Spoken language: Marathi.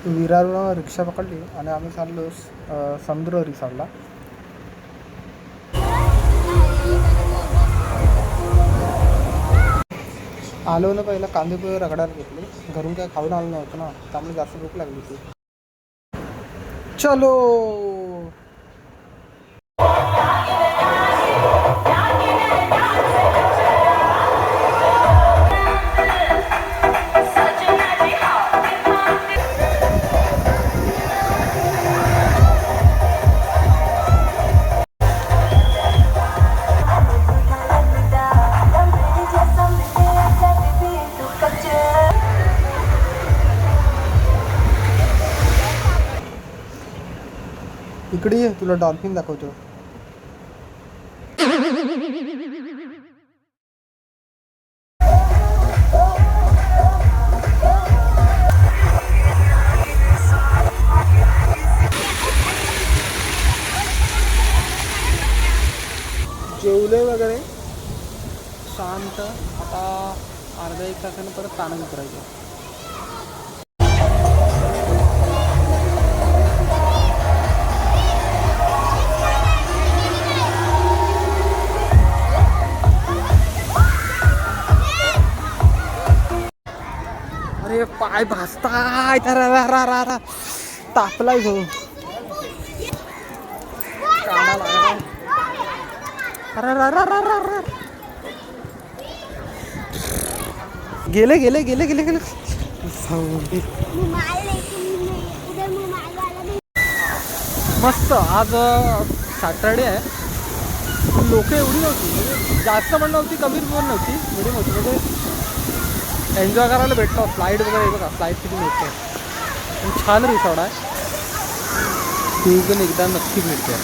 विरारवरून रिक्षा पकडली आणि आम्ही चाललो समुद्र रिसॉर्टला. आलो ना, पहिला कांदेपोहे रगडायला घेतले. घरून काय खाऊन आलो नव्हतं ना, त्यामुळे जास्त भूक लागली होती. चलो. इकडे ये, तुला डॉल्फिन दाखवतो. जेवले वगैरे शांत. आता अर्धा एक तासानं परत ताणून करायचं. अरे पाय भाजताय, तापलाय जो काढा लागला. गेले गेले गेले गेले गेले. मस्त. आज सॅटर्डे आहे. लोक एवढी नव्हती, म्हणजे जास्त पण नव्हती, कमी पण नव्हती, मिडियम होती. म्हणजे एन्जॉय करायला भेटतं. फ्लाईट वगैरे बघा, फ्लाईट किती मोठी आहे. छान रिसॉर्ट आहे. ती पण एकदा नक्की भेट द्या.